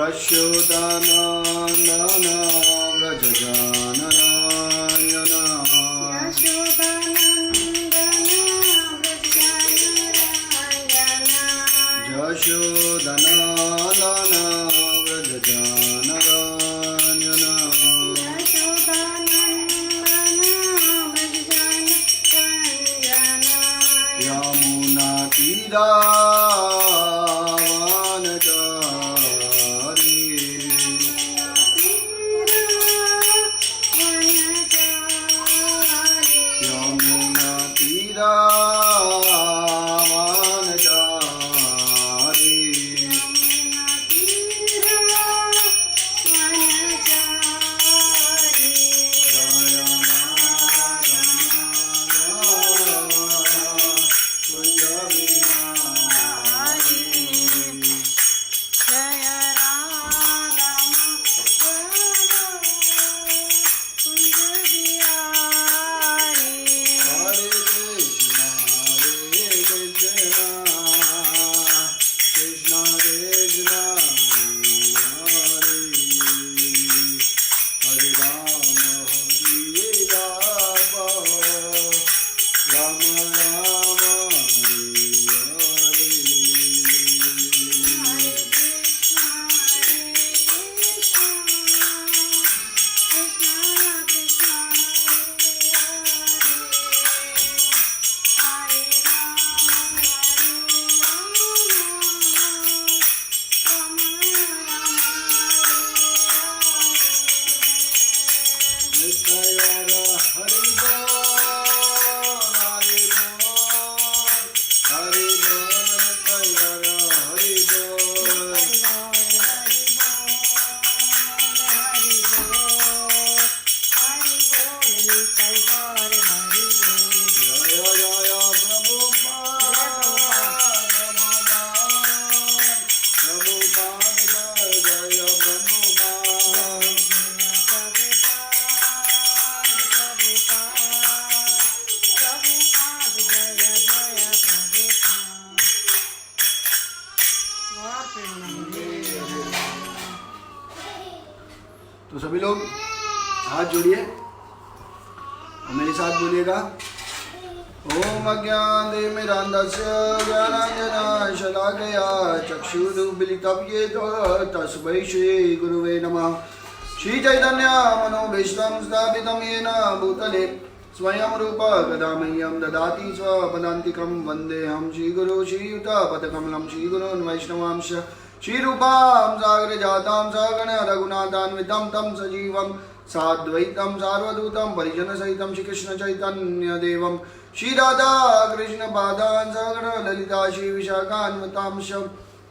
यशोदानन्दन व्रजगानरायण यशोदानन्दन व्रजगानरायण यमुनातीरा तो सभी लोग हाथ जोड़िए और मेरे साथ बोलिएगा। ओम अज्ञानतिमिरान्धस्य ज्ञानाञ्जनशलाकया चक्षुरुन्मीलितं येन तस्मै श्रीगुरुवे नमः। श्रीचैतन्य मनोभीष्टं स्थापितं येन भूतले स्वयं रूप गदामह्यं ददाति स्वपदान्तिकं वन्देऽहं श्रीगुरो श्रीयुतपदकमलं श्रीगुरोन् वैष्णवांश्च श्रीरूपां सागरजातां सगण रघुनाथान्वितं तं सजीवं साद्वैतं सार्वभूतं परिजनसहितं श्रीकृष्ण चैतन्यदेवं श्रीराधा कृष्णपादान् सगण ललिता श्रीविशाखान्वितांश।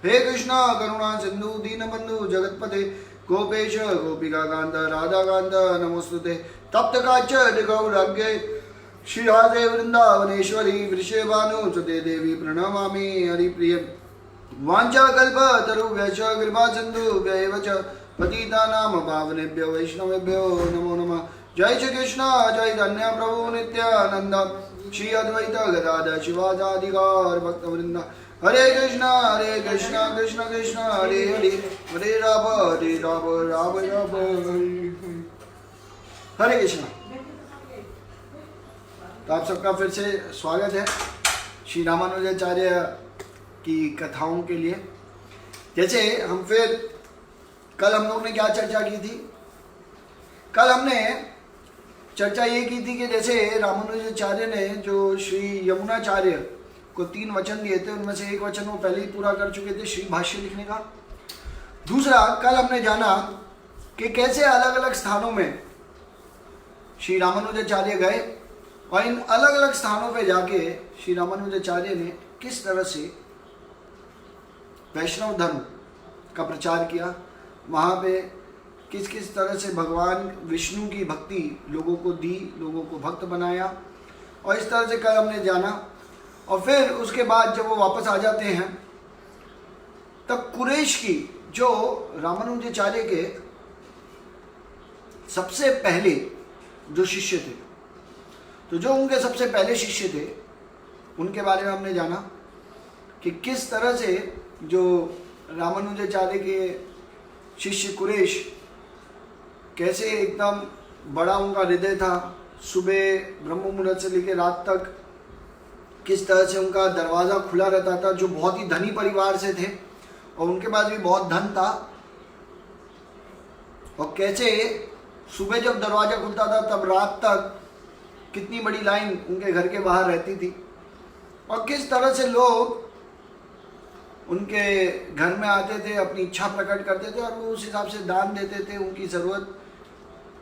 हे कृष्ण करुणा सिन्धु दीनबन्धु जगत्पते गोपेश गोपिकाकान्त राधाकान्त नमोस्तुते। तप्त कांचन गौराङ्गे श्रीराधे वृन्दावनेश्वरी वृषभानुसुते देवी प्रणमामि हरिप्रिये। वाञ्छाकल्पतरुभ्यश्च कृपासिन्धुभ्यैव च पतितानां पावनेभ्यो वैष्णवेभ्यो नमो नमः। जय श्री कृष्ण चैतन्य प्रभु नित्यानंद श्री अद्वैत गदाधर शिवासादिगौर भक्तवृंद। हरे कृष्ण कृष्ण कृष्ण हरे हरे हरे राम राम राम हरे कृष्ण। तो आप सबका फिर से स्वागत है श्री रामानुजाचार्य की कथाओं के लिए। जैसे हम फिर कल हम लोग ने क्या चर्चा की थी? कल हमने चर्चा ये की थी कि जैसे रामानुजाचार्य ने जो श्री यमुनाचार्य को 3 वचन दिए थे, उनमें से एक वचन वो पहले ही पूरा कर चुके थे श्री भाष्य लिखने का। दूसरा, कल हमने जाना कि कैसे अलग अलग स्थानों में श्री रामानुजाचार्य गए और इन अलग अलग स्थानों पे जाके श्री रामानुजाचार्य ने किस तरह से वैष्णव धर्म का प्रचार किया, वहाँ पे किस किस तरह से भगवान विष्णु की भक्ति लोगों को दी, लोगों को भक्त बनाया। और इस तरह से कल हमने जाना। और फिर उसके बाद जब वो वापस आ जाते हैं तब कुरैश की जो रामानुजाचार्य के सबसे पहले जो शिष्य थे, तो जो उनके सबसे पहले शिष्य थे उनके बारे में हमने जाना कि किस तरह से जो रामानुजाचार्य के शिष्य कुरैश कैसे एकदम बड़ा उनका हृदय था, सुबह ब्रह्म मुहूर्त से लेकर रात तक किस तरह से उनका दरवाज़ा खुला रहता था, जो बहुत ही धनी परिवार से थे और उनके पास भी बहुत धन था, और कैसे सुबह जब दरवाज़ा खुलता था तब रात तक कितनी बड़ी लाइन उनके घर के बाहर रहती थी, और किस तरह से लोग उनके घर में आते थे, अपनी इच्छा प्रकट करते थे और वो उस हिसाब से दान देते थे, उनकी ज़रूरत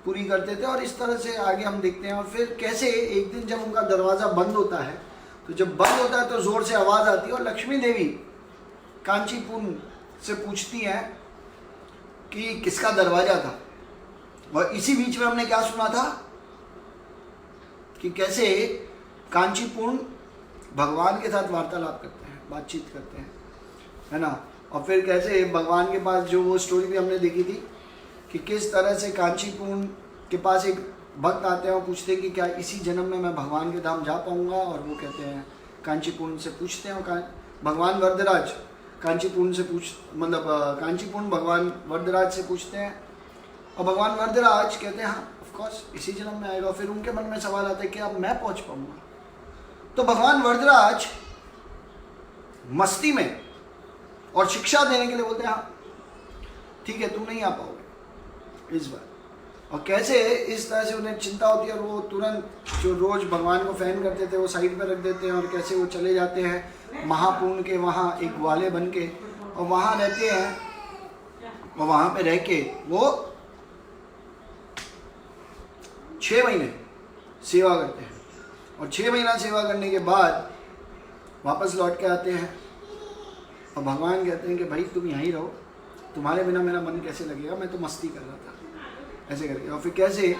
पूरी करते थे। और इस तरह से आगे हम देखते हैं। और फिर कैसे एक दिन जब उनका दरवाज़ा बंद होता है, तो जब बंद होता है तो ज़ोर से आवाज़ आती है और लक्ष्मी देवी कांचीपुरम से पूछती हैं कि किसका दरवाज़ा था। और इसी बीच में हमने क्या सुना था कि कैसे कांचीपुरम भगवान के साथ वार्तालाप करते हैं, बातचीत करते हैं, है ना। और फिर कैसे भगवान के पास जो वो स्टोरी भी हमने देखी थी कि किस तरह से कांचीपुरम के पास एक भक्त आते हैं और पूछते हैं कि क्या इसी जन्म में मैं भगवान के धाम जा पाऊंगा। और वो कहते हैं, कांचीपुरम से पूछते हैं, और भगवान वरदराज कांचीपुरम से कांचीपुरम भगवान वरदराज से पूछते हैं, और भगवान वरदराज कहते हैं हाँ ऑफकोर्स इसी जन्म में आएगा। फिर उनके मन में सवाल आता है कि अब मैं पहुंच पाऊंगा। तो भगवान वरदराज मस्ती में और शिक्षा देने के लिए बोलते हैं हाँ ठीक है, तुम नहीं आ पाओगे इस बार। और कैसे इस तरह से उन्हें चिंता होती है और वो तुरंत जो रोज भगवान को फैन करते थे वो साइड पर रख देते हैं, और कैसे वो चले जाते हैं महापूर्ण के वहाँ एक ग्वाले बन के, और वहाँ रहते हैं। और वहाँ पे रह के वो 6 महीने सेवा करते हैं, और 6 महीना सेवा करने के बाद वापस लौट के आते हैं। और भगवान कहते हैं कि भाई तुम यहीं रहो, तुम्हारे बिना मेरा मन कैसे लगेगा, मैं तो मस्ती कर रहा था ऐसे करके। और फिर कैसे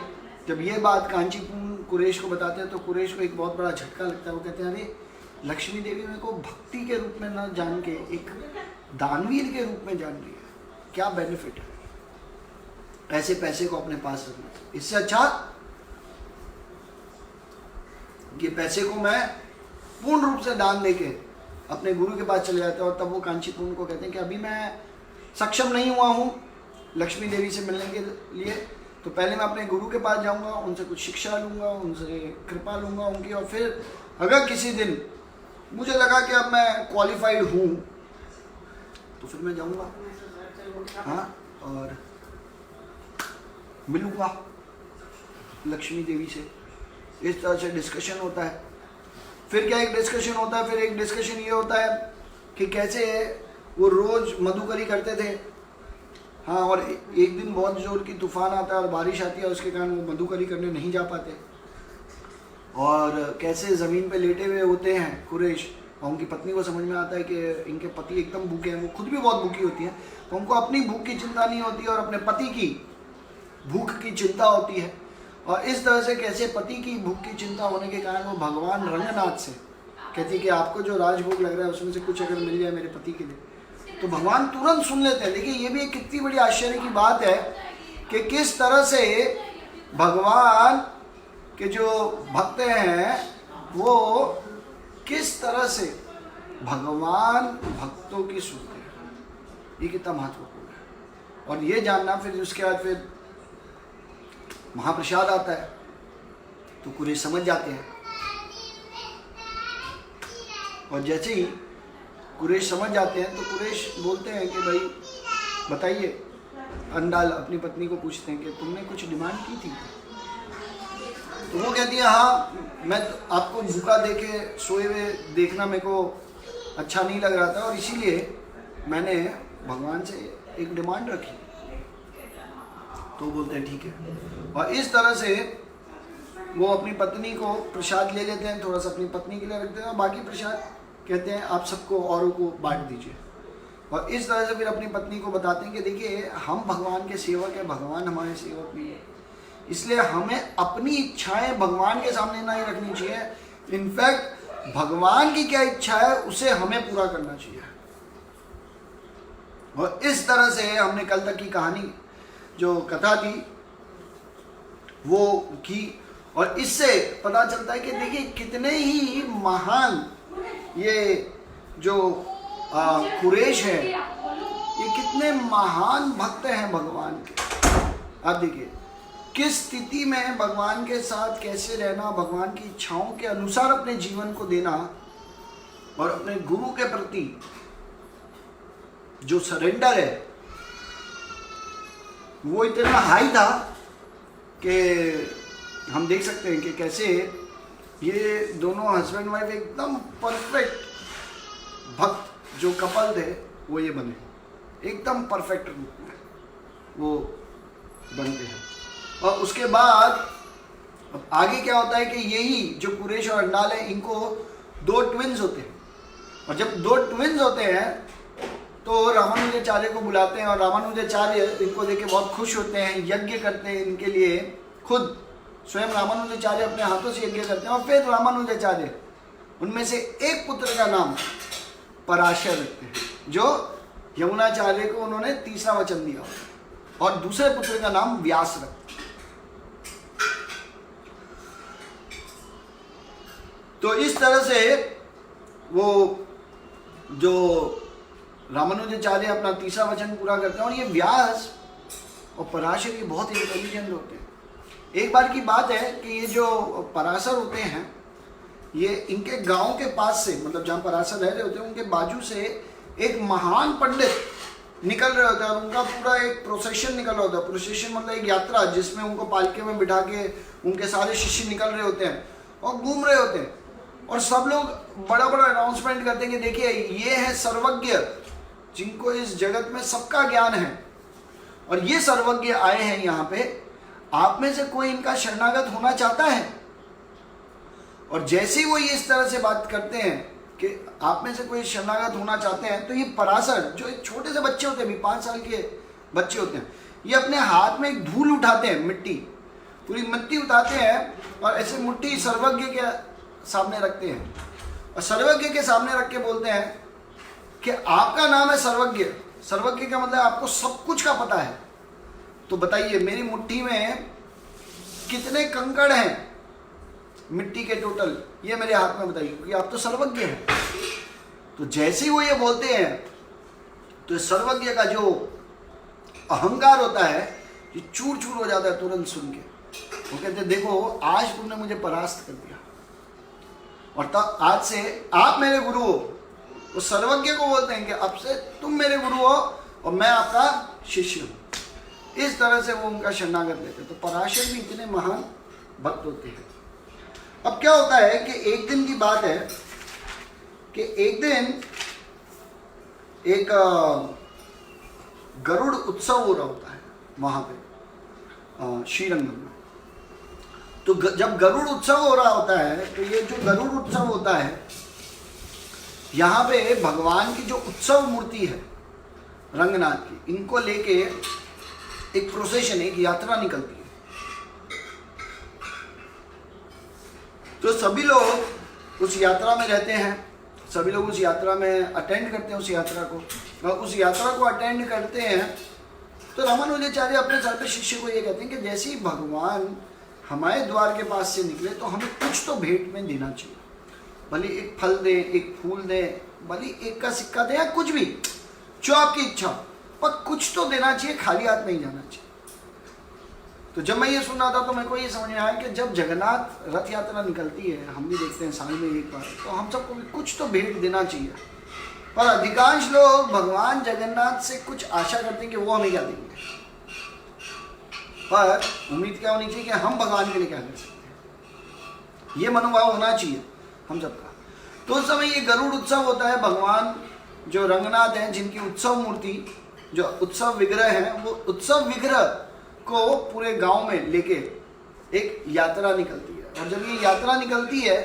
जब ये बात कांचीपुरम कुरैश को बताते हैं तो कुरैश को एक बहुत बड़ा झटका लगता है। वो कहते हैं अरे लक्ष्मी देवी मेरे को भक्ति के रूप में न जान के एक दानवीर के रूप में जान रही है, क्या बेनिफिट है ऐसे पैसे को अपने पास रखना। इससे अच्छा ये पैसे को मैं पूर्ण रूप से दान देके अपने गुरु के पास चले जाते हैं। और तब वो कांचीपुरम को कहते हैं कि अभी मैं सक्षम नहीं हुआ हूँ लक्ष्मी देवी से मिलने के लिए, तो पहले मैं अपने गुरु के पास जाऊँगा, उनसे कुछ शिक्षा लूँगा, उनसे कृपा लूँगा उनकी, और फिर अगर किसी दिन मुझे लगा कि अब मैं क्वालिफाइड हूँ तो फिर मैं जाऊँगा हाँ और मिलूँगा लक्ष्मी देवी से। इस तरह से डिस्कशन होता है। फिर क्या एक डिस्कशन होता है, फिर एक डिस्कशन ये होता है कि कैसे वो रोज मधुकरी करते थे हाँ, और एक दिन बहुत जोर की तूफान आता है और बारिश आती है, उसके कारण वो मधुकरी करने नहीं जा पाते। और कैसे ज़मीन पे लेटे हुए होते हैं कुरैश, और उनकी पत्नी को समझ में आता है कि इनके पति एकदम भूखे हैं, वो खुद भी बहुत भूखी होती हैं, तो उनको अपनी भूख की चिंता नहीं होती और अपने पति की भूख की चिंता होती है। और इस तरह से कैसे पति की भूख की चिंता होने के कारण वो भगवान रंगनाथ से कहती है कि आपको जो राजभोग लग रहा है उसमें से कुछ अगर मिल जाए मेरे पति के लिए, तो भगवान तुरंत सुन लेते हैं। देखिए ये भी एक कितनी बड़ी आश्चर्य की बात है कि किस तरह से भगवान के जो भक्त हैं वो किस तरह से भगवान भक्तों की सुनते हैं, ये कितना महत्वपूर्ण है। और ये जानना, फिर उसके बाद फिर महाप्रसाद आता है तो कुरैश समझ जाते हैं, और जैसे ही कुरैश समझ जाते हैं तो कुरैश बोलते हैं कि भाई बताइए, अंडाल अपनी पत्नी को पूछते हैं कि तुमने कुछ डिमांड की थी, तो वो कहती है हाँ मैं तो आपको भूखा देखे सोए हुए देखना मेरे को अच्छा नहीं लग रहा था और इसीलिए मैंने भगवान से एक डिमांड रखी। तो बोलते हैं ठीक है, और इस तरह से वो अपनी पत्नी को प्रसाद ले लेते हैं, थोड़ा सा अपनी पत्नी के लिए रखते हैं और बाकी प्रसाद कहते हैं आप सबको औरों को बांट दीजिए। और इस तरह से फिर अपनी पत्नी को बताते हैं कि देखिए हम भगवान के सेवक हैं, भगवान हमारे सेवक नहीं है, इसलिए हमें अपनी इच्छाएं भगवान के सामने नहीं रखनी चाहिए, इनफैक्ट भगवान की क्या इच्छा है उसे हमें पूरा करना चाहिए। और इस तरह से हमने कल तक की कहानी जो कथा थी वो की, और इससे पता चलता है कि देखिए कितने ही महान ये जो कुरैश है, ये कितने महान भक्त हैं भगवान के। आप देखिए किस स्थिति में भगवान के साथ कैसे रहना, भगवान की इच्छाओं के अनुसार अपने जीवन को देना और अपने गुरु के प्रति जो सरेंडर है वो इतना हाई था कि हम देख सकते हैं कि कैसे ये दोनों हस्बैंड वाइफ एकदम परफेक्ट भक्त जो कपल थे वो ये बने, एकदम परफेक्ट रूप में वो बनते हैं। और उसके बाद आगे क्या होता है कि यही जो कुरेश और अंडाल है इनको 2 ट्विन्स होते हैं, और जब 2 ट्विन्स होते हैं तो रामानुजाचार्य को बुलाते हैं और रामानुजाचार्य इनको देख के बहुत खुश होते हैं, यज्ञ करते हैं इनके लिए, खुद स्वयं रामानुजाचार्य अपने हाथों से यज्ञ करते हैं। और फिर रामानुजाचार्य उनमें से एक पुत्र का नाम पराशर रखते हैं, जो यमुनाचार्य को उन्होंने तीसरा वचन दिया, और दूसरे पुत्र का नाम व्यास रखते हैं। तो इस तरह से वो जो रामानुजाचार्य अपना तीसरा वचन पूरा करते हैं, और ये व्यास और पराशर ये बहुत इंटेलिजेंट होते हैं। एक बार की बात है कि ये जो पराशर होते हैं ये इनके गांव के पास से, मतलब जहाँ पराशर रह रहे होते हैं उनके बाजू से एक महान पंडित निकल रहे होते हैं, और उनका पूरा एक प्रोसेशन निकल रहा होता है। प्रोसेशन मतलब एक यात्रा जिसमें उनको पालके में बिठा के उनके सारे शिष्य निकल रहे होते हैं और घूम रहे होते हैं, और सब लोग बड़ा बड़ा अनाउंसमेंट करते हैं कि देखिए ये है सर्वज्ञ जिनको इस जगत में सबका ज्ञान है, और ये सर्वज्ञ आए हैं यहाँ पे, आप में से कोई इनका शरणागत होना चाहता है। और जैसे ही वो ये इस तरह से बात करते हैं कि आप में से कोई शरणागत होना चाहते हैं, तो ये पराशर जो एक छोटे से बच्चे होते हैं, अभी 5 साल के बच्चे होते हैं, ये अपने हाथ में एक धूल उठाते हैं, मिट्टी, पूरी मिट्टी उठाते हैं और ऐसे मुट्ठी सर्वज्ञ के सामने रखते हैं, और सर्वज्ञ के सामने रख के बोलते हैं कि आपका नाम है सर्वज्ञ। सर्वज्ञ का मतलब आपको सब कुछ का पता है, तो बताइए मेरी मुट्ठी में कितने कंकड़ हैं मिट्टी के टोटल, ये मेरे हाथ में बताइए, क्योंकि आप तो सर्वज्ञ हैं। तो जैसे ही वो ये बोलते हैं तो सर्वज्ञ का जो अहंकार होता है ये चूर चूर हो जाता है तुरंत सुन के। वो कहते हैं देखो आज तुमने मुझे परास्त कर दिया, और तब आज से आप मेरे गुरु हो। वो सर्वज्ञ को बोलते हैं कि अब से तुम मेरे गुरु हो और मैं आपका शिष्य हूँ। इस तरह से वो उनका शरणागत लेते। तो पराशर भी इतने महान भक्त होते हैं। अब क्या होता है कि एक दिन की बात है कि एक दिन एक गरुड़ उत्सव हो रहा होता है वहाँ पे श्रीरंगम में। तो जब गरुड़ उत्सव हो रहा होता है तो ये जो गरुड़ उत्सव होता है यहाँ पे भगवान की जो उत्सव मूर्ति है रंगनाथ की, इनको लेके एक प्रोसेशन, एक यात्रा निकलती है। तो सभी लोग उस यात्रा में रहते हैं, सभी लोग उस यात्रा में अटेंड करते हैं उस यात्रा को, और उस यात्रा को अटेंड करते हैं। तो रामानुजाचार्य अपने साथ पे शिष्य को ये कहते हैं कि जैसे ही भगवान हमारे द्वार के पास से निकले तो हमें कुछ तो भेंट में देना चाहिए, भले एक फल दे, एक फूल दे, भले एक का सिक्का दे, या कुछ भी जो आपकी इच्छा, पर कुछ तो देना चाहिए, खाली हाथ नहीं जाना चाहिए। तो जब मैं ये सुन रहा था तो मेरे को ये समझ में आया कि जब जगन्नाथ रथ यात्रा निकलती है, हम भी देखते हैं साल में एक बार, तो हम सबको भी कुछ तो भेंट देना चाहिए। पर अधिकांश लोग भगवान जगन्नाथ से कुछ आशा करते हैं कि वो हमें क्या देंगे, पर उम्मीद क्या होनी चाहिए कि हम भगवान के लिए क्या कर सकते हैं, ये मनोभाव होना चाहिए हम सबका। तो उस समय ये गरुड़ उत्सव होता है। भगवान जो रंगनाथ हैं, जिनकी उत्सव मूर्ति, जो उत्सव विग्रह है, वो उत्सव विग्रह को पूरे गांव में लेके एक यात्रा निकलती है। और जब ये यात्रा निकलती है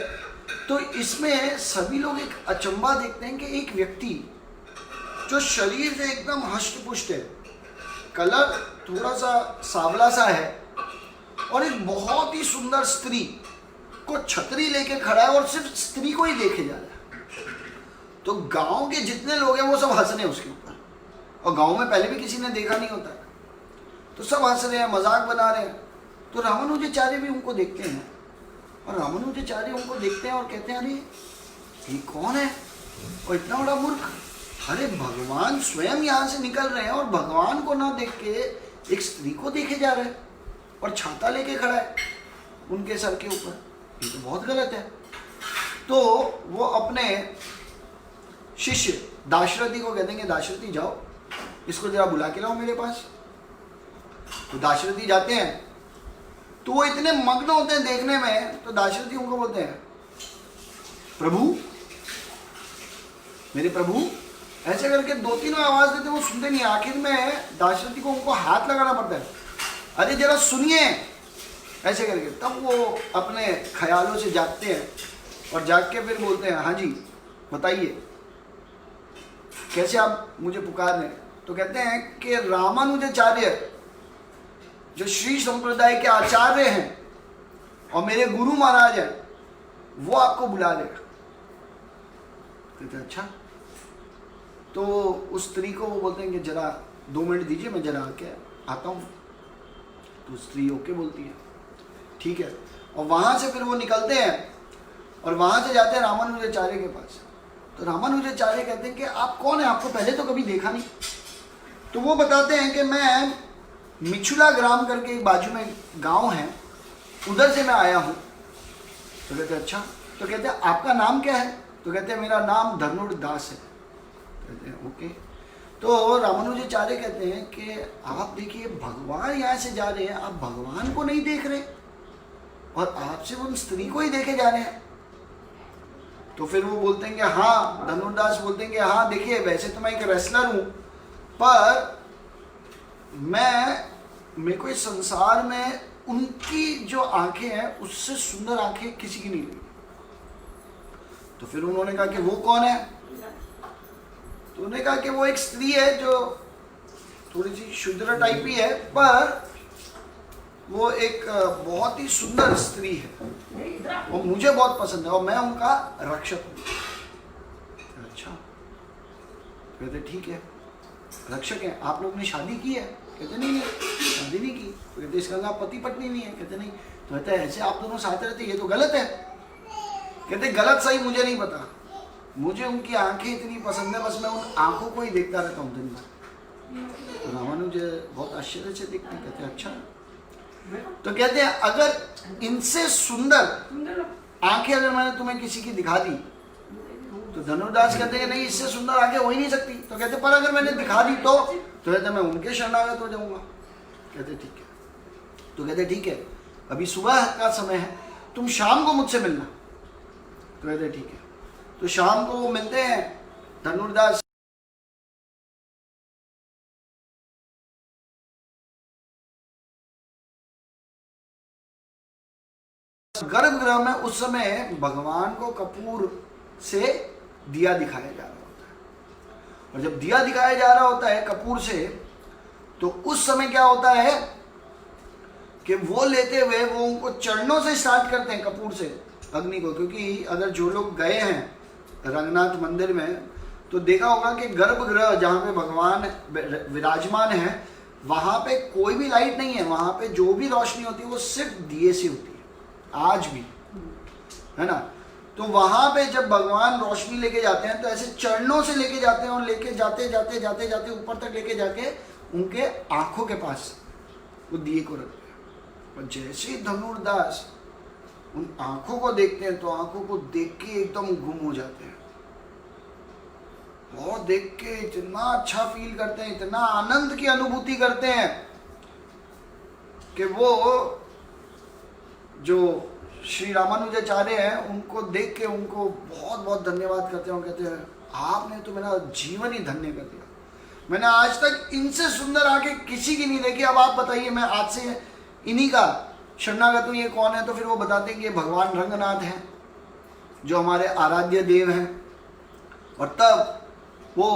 तो इसमें सभी लोग एक अचंभा देखते हैं कि एक व्यक्ति जो शरीर से एकदम हष्ट पुष्ट है, कलर थोड़ा सा सांवला सा है, और एक बहुत ही सुंदर स्त्री को छतरी लेके खड़ा है और सिर्फ स्त्री को ही देखे जा रहा है। तो गांव के जितने लोग हैं वो सब हंस रहे हैं उसके ऊपर, और गांव में पहले भी किसी ने देखा नहीं होता है, तो सब हंस रहे हैं, मजाक बना रहे हैं। तो रामानुजाचार्य भी उनको देखते हैं, और रामानुजाचार्य उनको देखते हैं और कहते हैं अरे ये कौन है, और इतना बड़ा मूर्ख, अरे भगवान स्वयं यहाँ से निकल रहे हैं और भगवान को ना देख के एक स्त्री को देखे जा रहे हैं और छाता लेके खड़ा है उनके सर के ऊपर, ये तो बहुत गलत है। तो वो अपने शिष्य दाशरथी को कहते हैं कि दाशरथी जाओ इसको जरा बुला के लाओ मेरे पास। तो दाशरथी जाते हैं, तो वो इतने मग्न होते हैं देखने में, तो दाशरथी उनको बोलते हैं प्रभु, मेरे प्रभु, ऐसे करके 2-3 आवाज देते, वो सुनते नहीं। आखिर में दाशरथी को उनको हाथ लगाना पड़ता है, अरे जरा सुनिए, ऐसे करके। तब वो अपने ख्यालों से जागते हैं और जाग के फिर बोलते हैं हाँ जी बताइए कैसे आप मुझे पुकार रहे हैं। तो कहते हैं कि रामानुजाचार्य जो श्री संप्रदाय के आचार्य हैं और मेरे गुरु महाराज हैं, वो आपको बुला लेगा। कहते अच्छा। तो उस स्त्री को वो बोलते हैं कि जरा 2 मिनट दीजिए, मैं जरा आके आता हूँ। तो स्त्री ओके बोलती है, ठीक है। और वहाँ से फिर वो निकलते हैं और वहाँ से जाते हैं रामानुजाचार्य के पास। तो रामानुजाचार्य कहते हैं कि आप कौन है, आपको पहले तो कभी देखा नहीं। तो वो बताते हैं कि मैं मिछुला ग्राम करके एक बाजू में गांव है, उधर से मैं आया हूँ। तो कहते हैं अच्छा। तो कहते हैं आपका नाम क्या है? तो कहते हैं मेरा नाम धनुर्दास है। कहते हैं ओके। तो रामानुजाचार्य कहते हैं कि आप देखिए भगवान यहाँ से जा रहे हैं, आप भगवान को नहीं देख रहे और आप सिर्फ उन स्त्री को ही देखे जा रहे हैं। तो फिर वो बोलते हैं कि हाँ, धनुर्दास बोलते हैं कि हाँ देखिए वैसे तो मैं एक रेसलर हूँ, पर मेरे को इस संसार में उनकी जो आंखें हैं उससे सुंदर आंखें किसी की नहीं लगी। तो फिर उन्होंने कहा कि वो कौन है? तो उन्होंने कहा कि वो एक स्त्री है जो थोड़ी सी शूद्र टाइप ही है, पर वो एक बहुत ही सुंदर स्त्री है और मुझे बहुत पसंद है और मैं उनका रक्षक हूँ। अच्छा। कहते ठीक है, रक्षक है, आप लोग ने शादी की है? कहते नहीं शादी नहीं की। तो कहते इसका नाम पति पत्नी नहीं है? कहते नहीं। तो कहते ऐसे आप दोनों साथ रहते, ये तो गलत है। कहते गलत सही मुझे नहीं पता, मुझे उनकी आंखें इतनी पसंद है, बस मैं उन आंखों को ही देखता रहता हूँ दिन भर। तो रामानुज बहुत आश्चर्य से देखते हैं, कहते अच्छा। तो कहते हैं अगर इनसे सुंदर आंखें अगर मैंने तुम्हें किसी की दिखा दी, तो धनुर्दास कहते हैं नहीं, इससे सुंदर आंखें हो ही नहीं सकती। तो कहते पर अगर मैंने दिखा दी तो कहते मैं उनके शरणागत हो जाऊंगा। कहते ठीक है। तो कहते ठीक है, अभी सुबह का समय है, तुम शाम को मुझसे मिलना। तो कहते ठीक है। तो शाम को वो मिलते हैं धनुर्दास। गर्भगृह में उस समय भगवान को कपूर से दिया दिखाया जा रहा होता है, और जब दिया दिखाया जा रहा होता है कपूर से, तो उस समय क्या होता है कि वो लेते हुए वो उनको चरणों से स्टार्ट करते हैं कपूर से अग्नि को। क्योंकि अगर जो लोग गए हैं रंगनाथ मंदिर में तो देखा होगा कि गर्भगृह जहाँ पे भगवान विराजमान है वहाँ पे कोई भी लाइट नहीं है, वहाँ पे जो भी रोशनी होती है वो सिर्फ दिए से होती है, आज भी है ना। तो वहाँ पे जब भगवान रोशनी लेके जाते हैं तो ऐसे चरणों से लेके जाते हैं और लेके जाते जाते जाते जाते ऊपर तक लेके जाके उनके आंखों के पास वो दिए को रखते हैं। और जैसे ही धनुर्दास उन आंखों को देखते हैं तो आंखों को देख के एकदम गुम हो जाते हैं और देख के इतना अच्छा फील करते हैं, इतना आनंद की अनुभूति करते हैं कि वो जो श्री रामानुजाचार्य हैं उनको देख के उनको बहुत बहुत धन्यवाद करते हैं और कहते हैं आपने तो मेरा जीवन ही धन्य कर दिया, मैंने आज तक इनसे सुंदर आके किसी की नहीं देखी। अब आप बताइए, मैं आज से इन्हीं का शरणागत हूँ, ये कौन है? तो फिर वो बताते हैं कि भगवान रंगनाथ हैं जो हमारे आराध्य देव हैं। और तब वो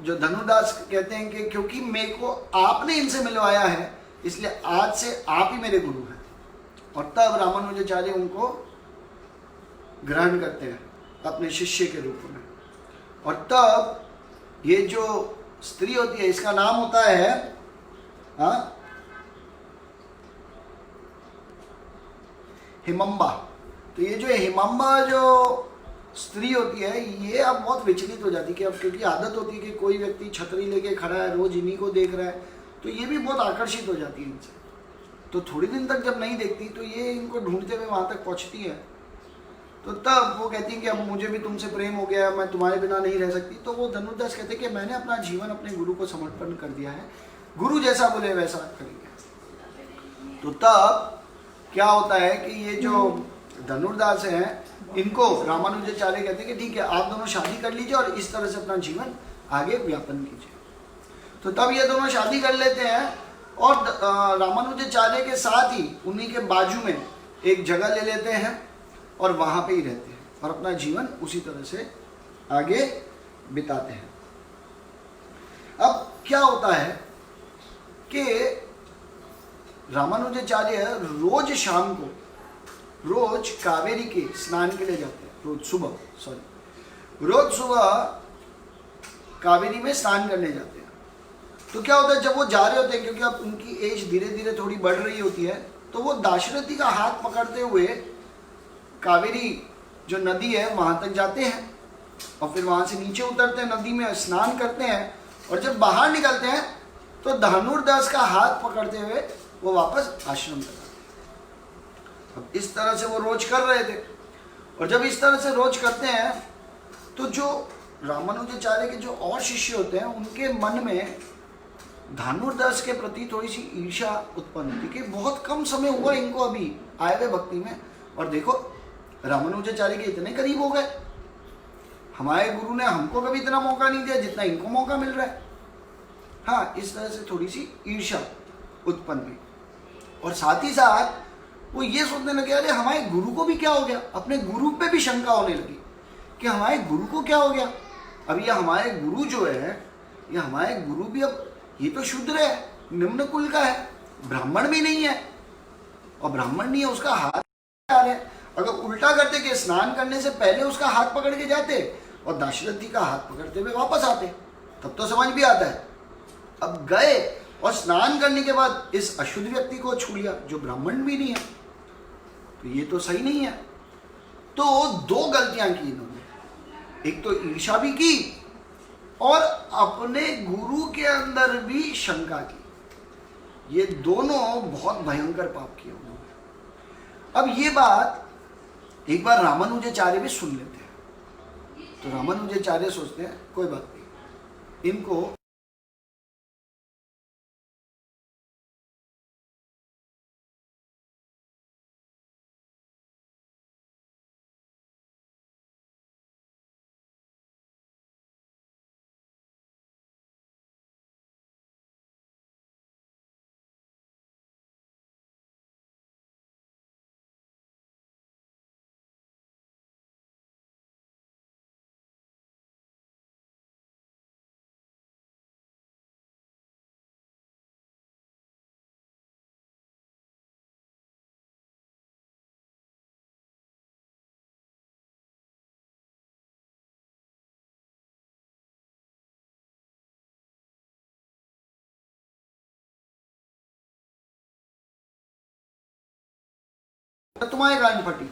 जो धनुर्दास कहते हैं कि क्योंकि मेरे को आपने इनसे मिलवाया है इसलिए आज से आप ही मेरे गुरु हैं। और तब रामानुजाचार्य उनको ग्रहण करते हैं अपने शिष्य के रूप में। और तब ये जो स्त्री होती है इसका नाम होता है हिमंबा। तो ये जो हिमंबा जो स्त्री होती है, ये अब बहुत विचलित हो जाती है कि अब क्योंकि आदत होती है कि कोई व्यक्ति छतरी लेके खड़ा है, रोज इन्हीं को देख रहा है, तो ये भी बहुत आकर्षित हो जाती है इनसे। तो थोड़ी दिन तक जब नहीं देखती तो ये इनको ढूंढते हुए वहाँ तक पहुँचती है। तो तब वो कहती है कि अब मुझे भी तुमसे प्रेम हो गया, मैं तुम्हारे बिना नहीं रह सकती। तो वो धनुर्दास कहते हैं कि मैंने अपना जीवन अपने गुरु को समर्पण कर दिया है, गुरु जैसा बोले वैसा करेंगे। तो तब क्या होता है कि ये जो धनुर्दास हैं, इनको रामानुजाचार्य कहते हैं कि ठीक है, आप दोनों शादी कर लीजिए और इस तरह से अपना जीवन आगे व्यापन कीजिए। तो तब ये दोनों शादी कर लेते हैं और रामानुजाचार्य के साथ ही उन्हीं के बाजू में एक जगह ले लेते हैं और वहाँ पे ही रहते हैं और अपना जीवन उसी तरह से आगे बिताते हैं। अब क्या होता है कि रामानुजाचार्य रोज शाम को, रोज कावेरी के स्नान के लिए जाते हैं, रोज सुबह कावेरी में स्नान करने जाते हैं। तो क्या होता है, जब वो जा रहे होते हैं, क्योंकि अब उनकी एज धीरे धीरे थोड़ी बढ़ रही होती है, तो वो दाशरथी का हाथ पकड़ते हुए कावेरी जो नदी है वहां तक जाते हैं और फिर वहां से नीचे उतरते हैं, नदी में स्नान करते हैं और जब बाहर निकलते हैं तो धनुर्दास का हाथ पकड़ते हुए वो वापस आश्रम तक आते हैं। अब इस तरह से वो रोज कर रहे थे और जब इस तरह से रोज करते हैं तो जो रामानुजाचार्य के जो और शिष्य होते हैं उनके मन में धनुर्दास के प्रति थोड़ी सी ईर्ष्या उत्पन्न होती कि बहुत कम समय हुआ इनको अभी आए हुए भक्ति में, और देखो रामानुजाचार्य के इतने करीब हो गए, हमारे गुरु ने हमको कभी इतना मौका नहीं दिया जितना इनको मौका मिल रहा है। हाँ, इस तरह से थोड़ी सी ईर्ष्या उत्पन्न हुई और साथ ही साथ वो ये सोचने लगे अरे हमारे गुरु को भी क्या हो गया, अपने गुरु पे भी शंका होने लगी कि हमारे गुरु को क्या हो गया। अब ये हमारे गुरु जो है, ये हमारे गुरु भी अब ये तो शूद्र है, निम्न कुल का है, ब्राह्मण भी नहीं है, और ब्राह्मण नहीं है उसका हाथ आ रहे हैं। अगर उल्टा करते कि स्नान करने से पहले उसका हाथ पकड़ के जाते और दाशरथी का हाथ पकड़ते हुए वापस आते तब तो समझ भी आता है। अब गए और स्नान करने के बाद इस अशुद्ध व्यक्ति को छू लिया जो ब्राह्मण भी नहीं है, तो ये तो सही नहीं है। तो दो गलतियां की इन्होंने, एक तो ईर्ष्या भी की और अपने गुरु के अंदर भी शंका की। ये दोनों बहुत भयंकर पाप किए उन्होंने। अब ये बात एक बार रामानुजाचार्य भी सुन लेते हैं, तो रामानुजाचार्य सोचते हैं कोई बात नहीं, इनको तुम्हारी गांड फटी।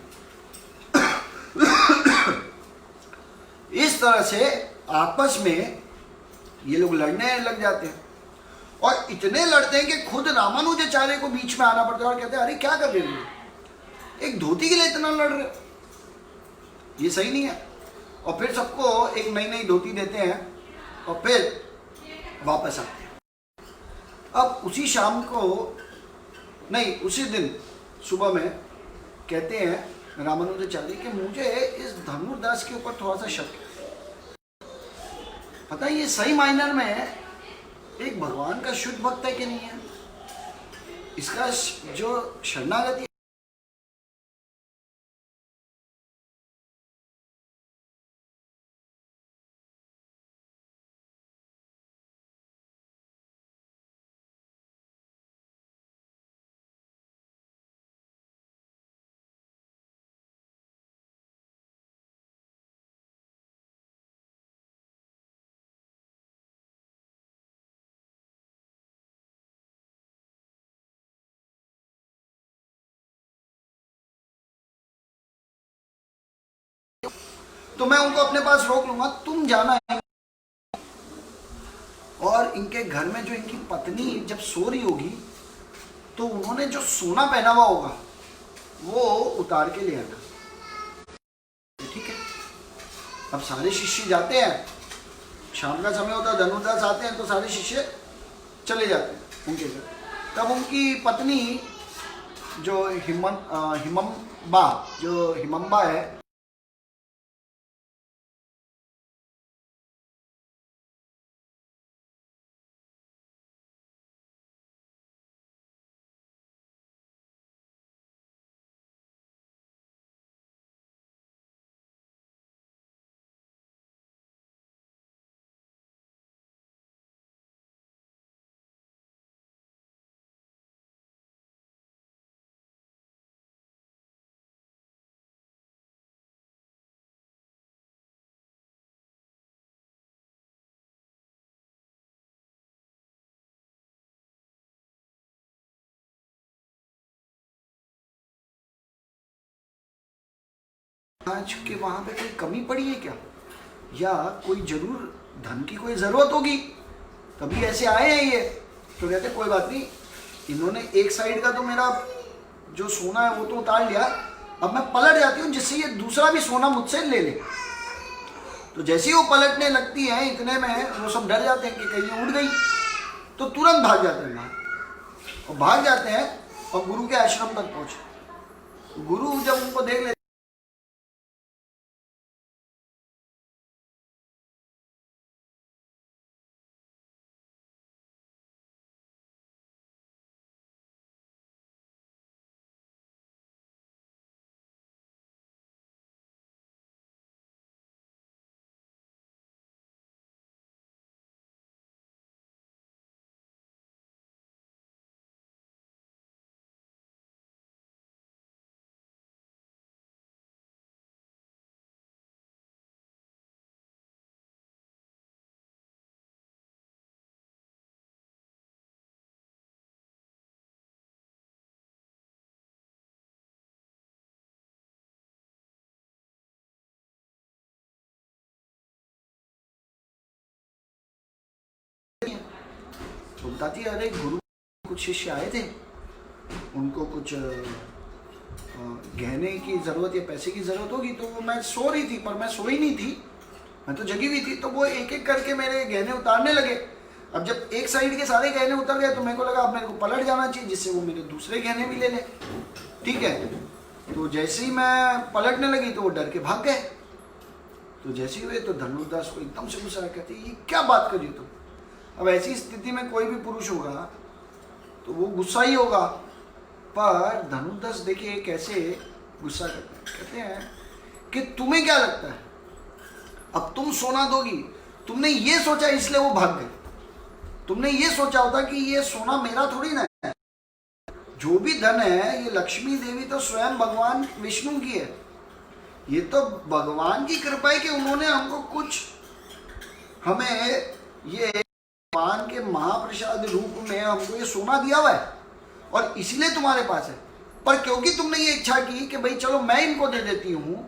इस तरह से आपस में ये लोग लड़ने लग जाते हैं और इतने लड़ते हैं कि खुद रामानुजाचार्य को बीच में आना पड़ता है और कहते हैं अरे क्या कर रहे हो, एक धोती के लिए इतना लड़ रहे हो, ये सही नहीं है। और फिर सबको एक नई नई धोती देते हैं और फिर वापस आते हैं। अब उसी शाम को नहीं, उसी दिन सुबह में कहते हैं रामानुजाचार्य कि मुझे इस धनुर्दास के ऊपर थोड़ा सा शक है, पता है ये सही मायने में एक भगवान का शुद्ध भक्त है कि नहीं है, इसका जो शरणागति तो मैं उनको अपने पास रोक लूंगा, तुम जाना है। और इनके घर में जो इनकी पत्नी जब सो रही होगी तो उन्होंने जो सोना पहना हुआ होगा वो उतार के ले आना, ठीक है। अब सारे शिष्य जाते हैं, शाम का समय होता है, धनुर्दास आते हैं तो सारे शिष्य चले जाते हैं उनके घर। तब उनकी पत्नी जो हिमंबा है, आज के वहां पे कोई कमी पड़ी है क्या, या कोई जरूर धन की कोई जरूरत होगी तभी ऐसे आए हैं ये। तो कहते कोई बात नहीं, इन्होंने एक साइड का तो मेरा जो सोना है वो तो उतार लिया, अब मैं पलट जाती हूँ जिससे ये दूसरा भी सोना मुझसे ले ले। तो जैसे ही वो पलटने लगती है इतने में वो सब डर जाते हैं कि कहीं उड़ गई, तो तुरंत भाग जाते हैं बाहर, और भाग जाते हैं और गुरु के आश्रम तक पहुंचे। गुरु जब उनको देख लेते तो बताती है, अरे गुरु कुछ शिष्य आए थे, उनको कुछ गहने की ज़रूरत या पैसे की ज़रूरत होगी, तो मैं सो रही थी, पर मैं सोई नहीं थी, मैं तो जगी हुई थी। तो वो एक एक करके मेरे गहने उतारने लगे। अब जब एक साइड के सारे गहने उतर गए तो मेरे को लगा अब मेरे को पलट जाना चाहिए जिससे वो मेरे दूसरे गहने भी ले लें, ठीक है। तो जैसे ही मैं पलटने लगी तो वो डर के भाग गए। तो जैसे ही हुए तो धनुर्दास को एकदम से गुस्सा, कहते ये क्या बात करी तुम। अब ऐसी स्थिति में कोई भी पुरुष होगा तो वो गुस्सा ही होगा, पर धनुर्दास देखिए कैसे गुस्सा करते हैं। कहते हैं कि तुम्हें क्या लगता है अब तुम सोना दोगी, तुमने ये सोचा इसलिए वो भाग गए, तुमने ये सोचा होता कि ये सोना मेरा थोड़ी ना है, जो भी धन है ये लक्ष्मी देवी तो स्वयं भगवान विष्णु की है, ये तो भगवान की कृपा है कि उन्होंने हमको कुछ, हमें ये भगवान के महाप्रसाद रूप में हमको ये सोना दिया हुआ है और इसीलिए तुम्हारे पास है। पर क्योंकि तुमने ये इच्छा की कि भाई चलो मैं इनको दे देती हूं,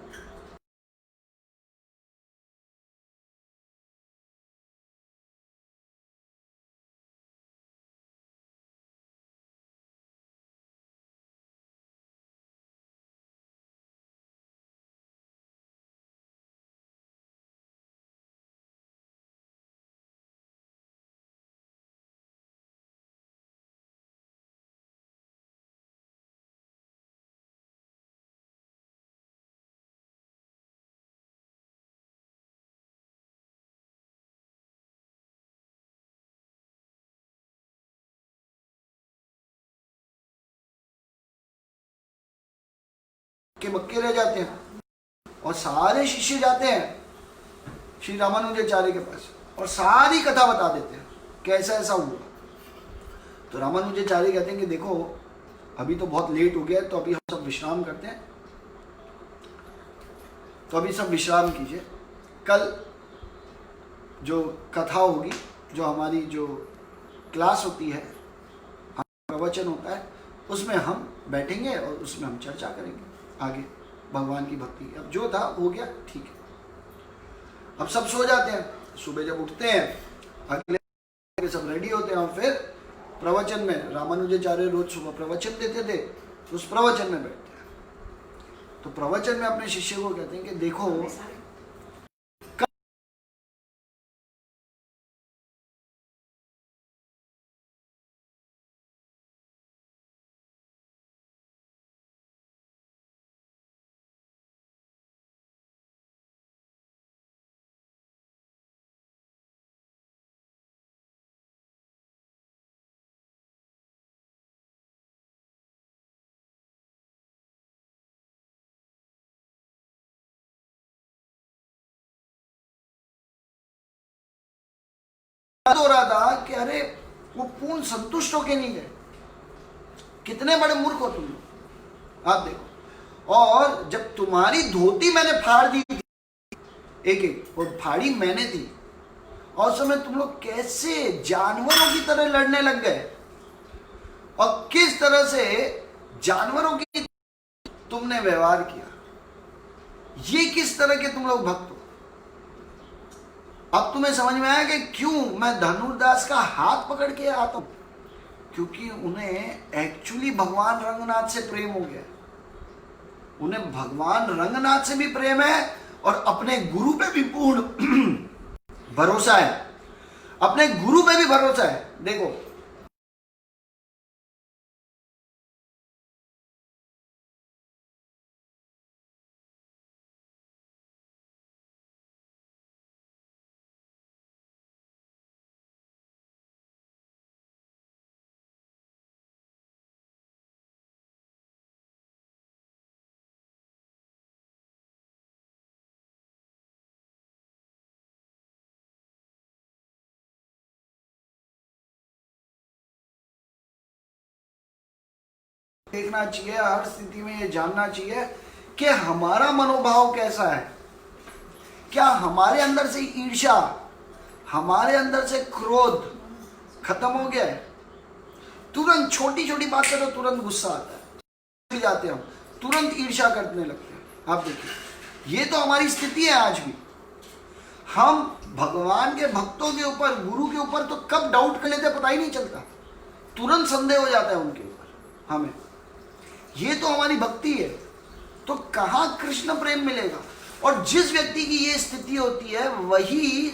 के बक्के रह जाते हैं और सारे शिष्य जाते हैं श्री रामानुजाचार्य के पास और सारी कथा बता देते हैं कैसा ऐसा हुआ। तो रामानुजाचार्य कहते हैं कि देखो अभी तो बहुत लेट हो गया, तो अभी हम सब विश्राम करते हैं, तो अभी सब विश्राम कीजिए, कल जो कथा होगी, जो हमारी जो क्लास होती है, प्रवचन होता है, उसमें हम बैठेंगे और उसमें हम चर्चा करेंगे आगे भगवान की भक्ति। अब जो था हो गया, ठीक है। अब सब सो जाते हैं, सुबह जब उठते हैं अगले सब रेडी होते हैं और फिर प्रवचन में, रामानुजाचार्य रोज सुबह प्रवचन देते थे, तो उस प्रवचन में बैठते हैं। तो प्रवचन में अपने शिष्य को कहते हैं कि देखो हो रहा था कि अरे वो पूर्ण संतुष्ट होके नहीं गए, कितने बड़े मूर्ख हो तुम लोग। आप देखो, और जब तुम्हारी धोती मैंने फाड़ दी थी एक एक, और फाड़ी मैंने थी, और समय तुम लोग कैसे जानवरों की तरह लड़ने लग गए, और किस तरह से जानवरों की तुमने व्यवहार किया, ये किस तरह के तुम लोग भक्त हो। अब तुम्हें समझ में आया कि क्यों मैं धनुर्दास का हाथ पकड़ के आता हूं, क्योंकि उन्हें एक्चुअली भगवान रंगनाथ से प्रेम हो गया, उन्हें भगवान रंगनाथ से भी प्रेम है और अपने गुरु पे भी पूर्ण भरोसा है, अपने गुरु पे भी भरोसा है। देखो देखना चाहिए, हर स्थिति में ये जानना चाहिए कि हमारा मनोभाव कैसा है। क्या हमारे अंदर से ईर्ष्या, हमारे अंदर से क्रोध खत्म हो गया है? तुरंत छोटी छोटी बात पे तो तुरंत गुस्सा आता है, जाते हम तुरंत ईर्ष्या करने लगते हैं। आप देखिए, ये तो हमारी स्थिति है आज भी। हम भगवान के भक्तों के ऊपर, गुरु के ऊपर तो कब डाउट कर लेते पता ही नहीं चलता, तुरंत संदेह हो जाता है उनके ऊपर हमें। ये तो हमारी भक्ति है, तो कहाँ कृष्ण प्रेम मिलेगा। और जिस व्यक्ति की ये स्थिति होती है वही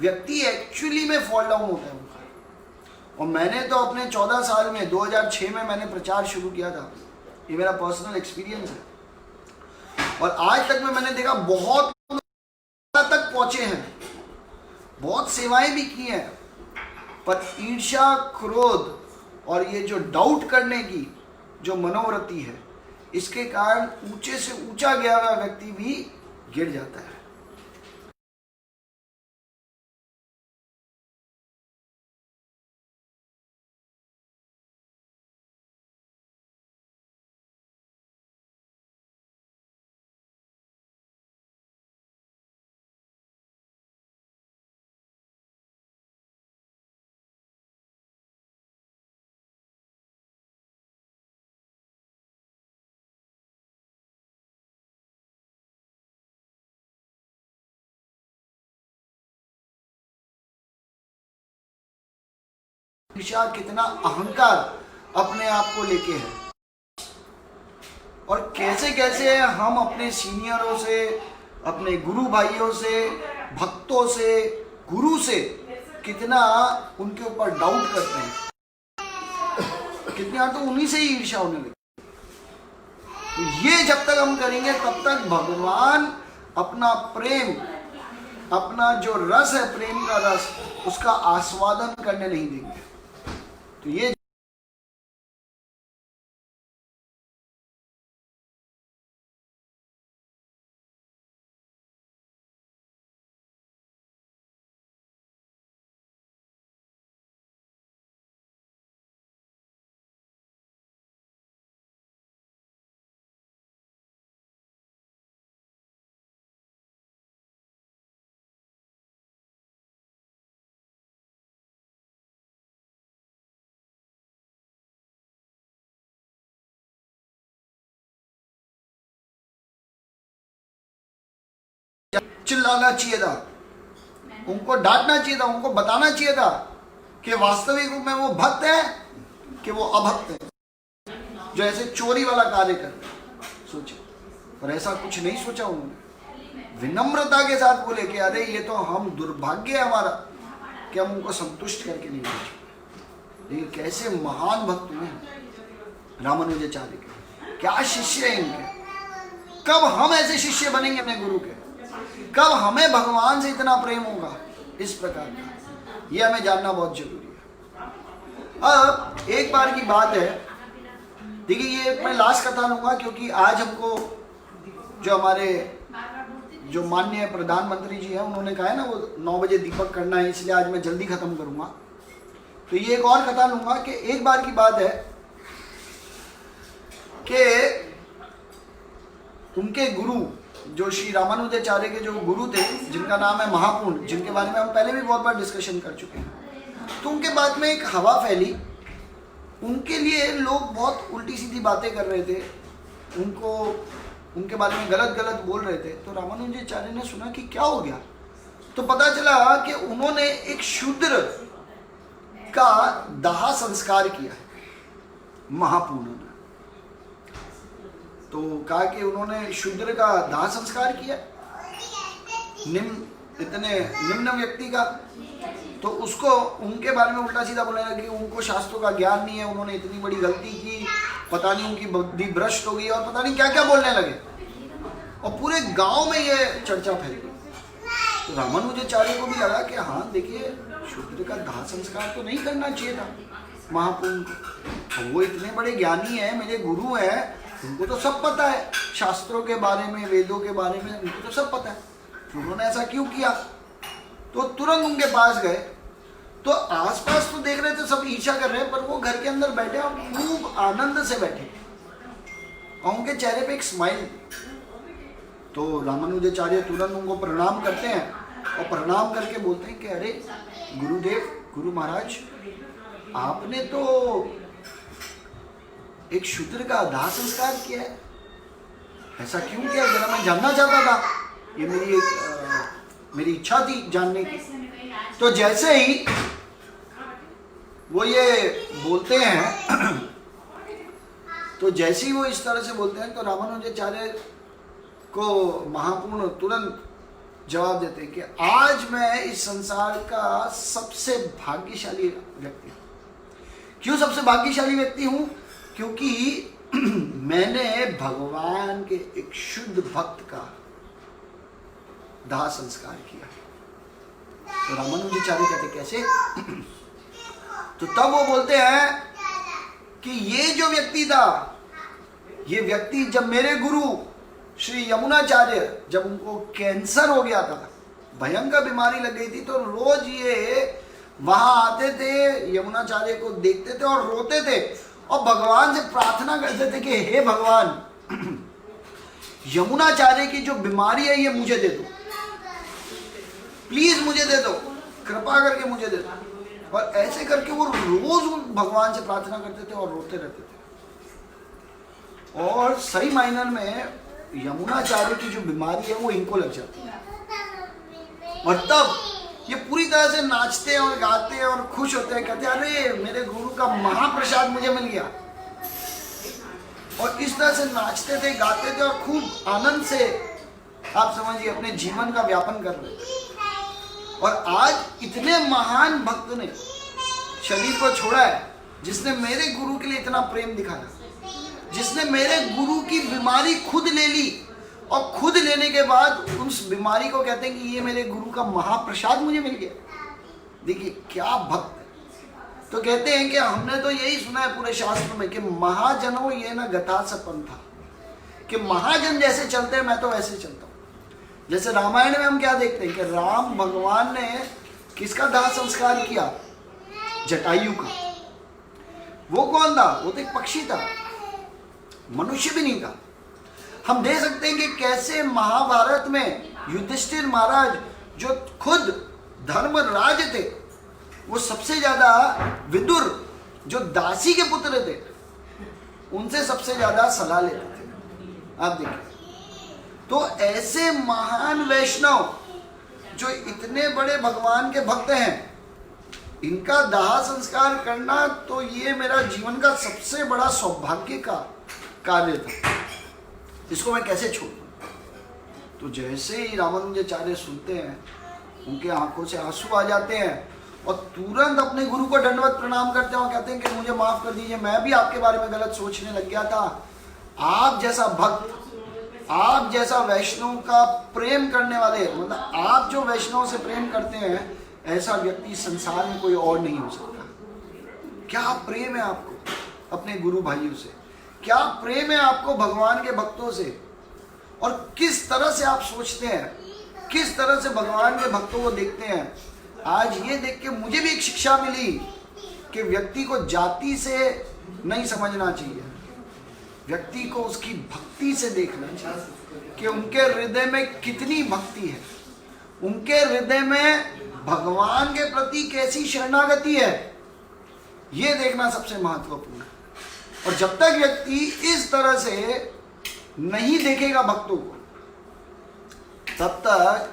व्यक्ति एक्चुअली में फॉल डाउन होता है उनका। और मैंने तो अपने 14 साल में 2006 में मैंने प्रचार शुरू किया था, ये मेरा पर्सनल एक्सपीरियंस है। और आज तक में मैंने देखा बहुत तक पहुंचे हैं, बहुत सेवाएं भी की हैं, पर ईर्ष्या, क्रोध और ये जो डाउट करने की जो मनोवृत्ति है, इसके कारण ऊंचे से ऊंचा गया हुआ व्यक्ति भी गिर जाता है। ईर्ष्या कितना अहंकार अपने आप को लेके है, और कैसे कैसे हम अपने सीनियरों से, अपने गुरु भाइयों से, भक्तों से, गुरु से कितना उनके ऊपर डाउट करते हैं, कितनी तो उन्हीं से ही ईर्ष्या होने लगी। तो ये जब तक हम करेंगे तब तक भगवान अपना प्रेम, अपना जो रस है, प्रेम का रस, उसका आस्वादन करने नहीं देंगे। तो ये चिल्लाना चाहिए था उनको डांटना चाहिए था, उनको बताना चाहिए था कि वास्तविक रूप में वो भक्त है कि वो अभक्त है, जो ऐसे चोरी वाला कार्य करते हैं। सोचे, पर ऐसा कुछ नहीं सोचा उन्होंने। विनम्रता के साथ बोले कि अरे ये तो हम दुर्भाग्य है हमारा कि हम उनको संतुष्ट करके नहीं भेजे। लेकिन कैसे महान भक्त हुए रामानुजाचार्य के, क्या शिष्य हैं इनके। कब हम ऐसे शिष्य बनेंगे अपने गुरु के, कब हमें भगवान से इतना प्रेम होगा इस प्रकार का, ये हमें जानना बहुत जरूरी है। अब एक बार की बात है, देखिए ये मैं लास्ट कथा लूंगा क्योंकि आज हमको जो हमारे जो माननीय प्रधानमंत्री जी हैं उन्होंने कहा है ना वो 9 बजे दीपक करना है, इसलिए आज मैं जल्दी खत्म करूंगा। तो ये एक और कथा लूंगा कि एक बार की बात है कि उनके गुरु जो श्री रामानुजाचार्य के जो गुरु थे, जिनका नाम है महापूर्ण, जिनके बारे में हम पहले भी बहुत बार डिस्कशन कर चुके हैं, तो उनके बाद में एक हवा फैली, उनके लिए लोग बहुत उल्टी सीधी बातें कर रहे थे, उनको उनके बारे में गलत गलत बोल रहे थे। तो रामानुजाचार्य ने सुना कि क्या हो गया, तो पता चला कि उन्होंने एक शूद्र का दाह संस्कार किया है महापूर्ण ने। तो कहा कि उन्होंने शूद्र का दाह संस्कार किया, इतने निम्न व्यक्ति का, तो उसको उनके बारे में उल्टा सीधा बोलने लगे कि उनको शास्त्रों का ज्ञान नहीं है, उन्होंने इतनी बड़ी गलती की, पता नहीं उनकी बुद्धि भ्रष्ट हो गई, और पता नहीं क्या क्या बोलने लगे, और पूरे गांव में ये चर्चा फैल गई। तो रामानुजाचार्य को भी लगा कि हाँ देखिए, शूद्र का दाह संस्कार तो नहीं करना चाहिए था महापूर्ण को, वो इतने बड़े ज्ञानी है, मेरे गुरु है, उनको तो सब पता है शास्त्रों के बारे में, वेदों के बारे में, उनको तो सब पता है, तो उन्होंने ऐसा क्यों किया। तो तुरंत उनके पास गए, तो आसपास तो देख रहे थे सब ईर्ष्या कर रहे हैं, पर वो घर के अंदर बैठे और खूब आनंद से बैठे, और उनके चेहरे पे एक स्माइल। तो रामानुजाचार्य तुरंत उनको प्रणाम करते हैं, और प्रणाम करके बोलते हैं कि अरे गुरुदेव, गुरु महाराज, आपने तो एक शूद्र का दाह संस्कार किया है, ऐसा क्यों किया, जरा मैं जानना चाहता था, ये मेरी इच्छा थी जानने की। तो जैसे ही वो ये बोलते हैं तो जैसे ही वो इस तरह से बोलते हैं, तो रामानुजाचार्य को महापूर्ण तुरंत जवाब देते हैं कि आज मैं इस संसार का सबसे भाग्यशाली व्यक्ति हूं। क्यों सबसे भाग्यशाली व्यक्ति हूं? क्योंकि मैंने भगवान के एक शुद्ध भक्त का दाह संस्कार किया। तो रामानुजाचार्य कहते कैसे? तो तब वो बोलते हैं कि ये जो व्यक्ति था, ये व्यक्ति जब मेरे गुरु श्री यमुनाचार्य, जब उनको कैंसर हो गया था, भयंकर बीमारी लग गई थी, तो रोज ये वहां आते थे, यमुनाचार्य को देखते थे और रोते थे और भगवान से प्रार्थना करते थे कि हे भगवान, यमुनाचार्य की जो बीमारी है ये मुझे दे दो, प्लीज मुझे दे दो, कृपा करके मुझे दे दो। और ऐसे करके वो रोज भगवान से प्रार्थना करते थे और रोते रहते थे। और सही मायने में यमुनाचार्य की जो बीमारी है वो इनको लग जाती है, और तब ये पूरी तरह से नाचते हैं और गाते हैं और खुश होते हैं, कहते हैं अरे मेरे गुरु का महाप्रसाद मुझे मिल गया। और इस तरह से नाचते थे, गाते थे और खूब आनंद से, आप समझिए, अपने जीवन का व्यापन कर रहे थे। और आज इतने महान भक्त ने शरीर को छोड़ा है, जिसने मेरे गुरु के लिए इतना प्रेम दिखाया, जिसने मेरे गुरु की बीमारी खुद ले ली, और खुद लेने के बाद उस बीमारी को कहते हैं कि ये मेरे गुरु का महाप्रसाद मुझे मिल गया। देखिए क्या भक्त है। तो कहते हैं कि हमने तो यही सुना है पूरे शास्त्र में कि महाजनों ये न गता सपन था, कि महाजन जैसे चलते हैं मैं तो वैसे चलता हूँ। जैसे रामायण में हम क्या देखते हैं कि राम भगवान ने किसका दाह संस्कार किया? जटायु का। वो कौन था? वो तो एक पक्षी था, मनुष्य भी नहीं था। हम देख सकते हैं कि कैसे महाभारत में युधिष्ठिर महाराज जो खुद धर्मराज थे, वो सबसे ज्यादा विदुर जो दासी के पुत्र थे उनसे सबसे ज्यादा सलाह लेते थे। आप देखिए, तो ऐसे महान वैष्णव जो इतने बड़े भगवान के भक्त हैं, इनका दाह संस्कार करना तो ये मेरा जीवन का सबसे बड़ा सौभाग्य का कार्य था। इसको मैं कैसे छोड़ दूं? तो जैसे ही रामानुजाचार्य सुनते हैं, उनके आंखों से आंसू आ जाते हैं और तुरंत अपने गुरु को दंडवत प्रणाम करते हैं और कहते हैं कि मुझे माफ कर दीजिए, मैं भी आपके बारे में गलत सोचने लग गया था। आप जैसा भक्त, आप जैसा वैष्णव का प्रेम करने वाले, मतलब आप जो वैष्णव से प्रेम करते हैं, ऐसा व्यक्ति संसार में कोई और नहीं हो सकता। क्या प्रेम है आपको अपने गुरु भाइयों से, क्या प्रेम है आपको भगवान के भक्तों से, और किस तरह से आप सोचते हैं, किस तरह से भगवान के भक्तों को देखते हैं। आज ये देख के मुझे भी एक शिक्षा मिली कि व्यक्ति को जाति से नहीं समझना चाहिए, व्यक्ति को उसकी भक्ति से देखना चाहिए कि उनके हृदय में कितनी भक्ति है, उनके हृदय में भगवान के प्रति कैसी शरणागति है, ये देखना सबसे महत्वपूर्ण है। और जब तक व्यक्ति इस तरह से नहीं देखेगा भक्तों को, तब तक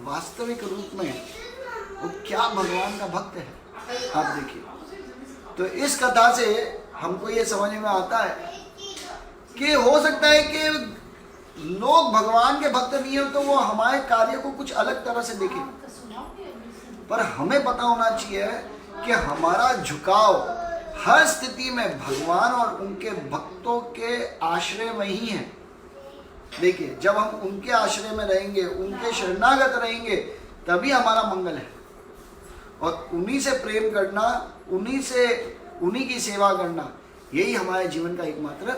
वास्तविक रूप में वो क्या भगवान का भक्त है, आप देखिए। तो इस कथा से हमको ये समझ में आता है कि हो सकता है कि लोग भगवान के भक्त नहीं हो तो वो हमारे कार्य को कुछ अलग तरह से देखें, पर हमें पता होना चाहिए कि हमारा झुकाव हर स्थिति में भगवान और उनके भक्तों के आश्रय में ही है। देखिए, जब हम उनके आश्रय में रहेंगे, उनके शरणागत रहेंगे, तभी हमारा मंगल है। और उन्हीं से प्रेम करना, उन्हीं की सेवा करना, यही हमारे जीवन का एकमात्र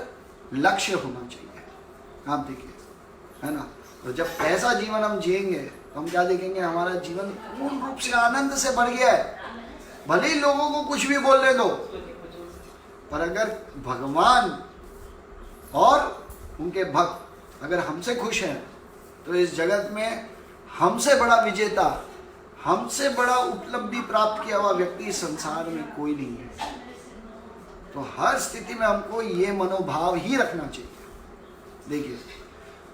लक्ष्य होना चाहिए। आप देखिए, है ना। तो जब ऐसा जीवन हम जिएंगे तो हम क्या देखेंगे, हमारा जीवन पूर्ण रूप से आनंद से भर गया है। भले ही लोगों को कुछ भी बोलने दो, पर अगर भगवान और उनके भक्त अगर हमसे खुश हैं, तो इस जगत में हमसे बड़ा विजेता, हमसे बड़ा उपलब्धि प्राप्त किया हुआ व्यक्ति संसार में कोई नहीं है। तो हर स्थिति में हमको ये मनोभाव ही रखना चाहिए। देखिए,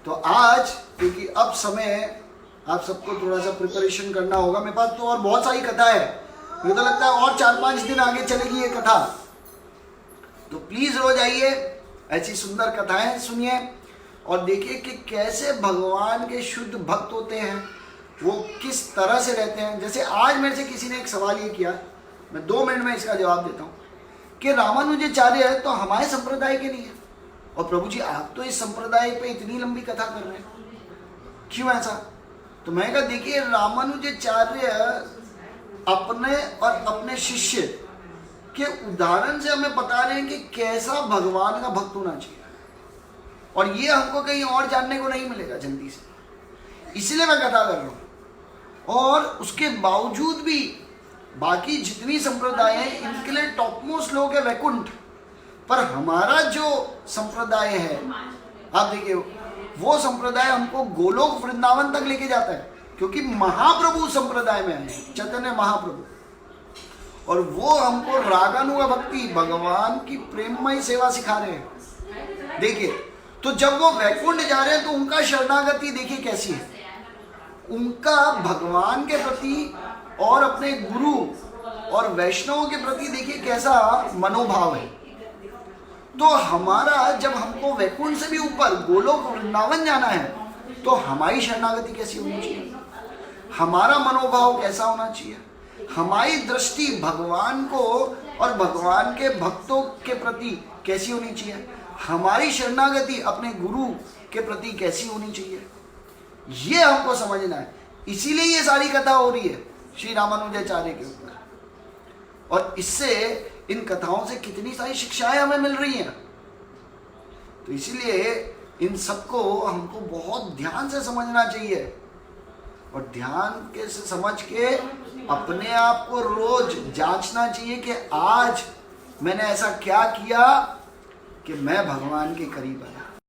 तो आज क्योंकि अब समय आप सबको थोड़ा सा प्रिपरेशन करना होगा। मेरे पास तो और बहुत सारी कथा है, मुझे तो लगता है और 4-5 दिन आगे चलेगी ये कथा। तो प्लीज रोज आइए, ऐसी सुंदर कथाएं सुनिए और देखिए कि कैसे भगवान के शुद्ध भक्त होते हैं, वो किस तरह से रहते हैं। जैसे आज मेरे से किसी ने एक सवाल ये किया, मैं 2 मिनट में इसका जवाब देता हूँ कि रामानुजाचार्य है तो हमारे संप्रदाय के नहीं है, और प्रभु जी आप तो इस संप्रदाय पे इतनी लंबी कथा कर रहे हैं, क्यों ऐसा? तो मैं कहा, देखिए, रामानुजाचार्य अपने और अपने शिष्य के उदाहरण से हमें बता रहे हैं कि कैसा भगवान का भक्त होना चाहिए, और ये हमको कहीं और जानने को नहीं मिलेगा जल्दी से, इसलिए मैं कथा कर रहा हूँ। और उसके बावजूद भी बाकी जितनी संप्रदाय हैं, इनके लिए टॉपमोस्ट लोग है वैकुंठ, पर हमारा जो संप्रदाय है, आप देखिए, वो संप्रदाय हमको गोलोक वृंदावन तक लेके जाता है, क्योंकि महाप्रभु संप्रदाय में आए, चैतन्य महाप्रभु, और वो हमको रागानुगा भक्ति, भगवान की प्रेममय सेवा सिखा रहे हैं। देखिए, तो जब वो वैकुंठ जा रहे हैं तो उनका शरणागति देखिए कैसी है, उनका भगवान के प्रति और अपने गुरु और वैष्णवों के प्रति देखिए कैसा मनोभाव है। तो हमारा, जब हमको वैकुंठ से भी ऊपर गोलोक वृंदावन जाना है, तो हमारी शरणागति कैसी होनी चाहिए, हमारा मनोभाव कैसा होना चाहिए, हमारी दृष्टि भगवान को और भगवान के भक्तों के प्रति कैसी होनी चाहिए, हमारी शरणागति अपने गुरु के प्रति कैसी होनी चाहिए, ये हमको समझना है। इसीलिए ये सारी कथा हो रही है श्री रामानुजाचार्य के ऊपर, और इससे इन कथाओं से कितनी सारी शिक्षाएं हमें मिल रही हैं। तो इसीलिए इन सबको हमको बहुत ध्यान से समझना चाहिए, और ध्यान के से समझ के अपने आप को रोज जांचना चाहिए कि आज मैंने ऐसा क्या किया कि मैं भगवान के करीब आया।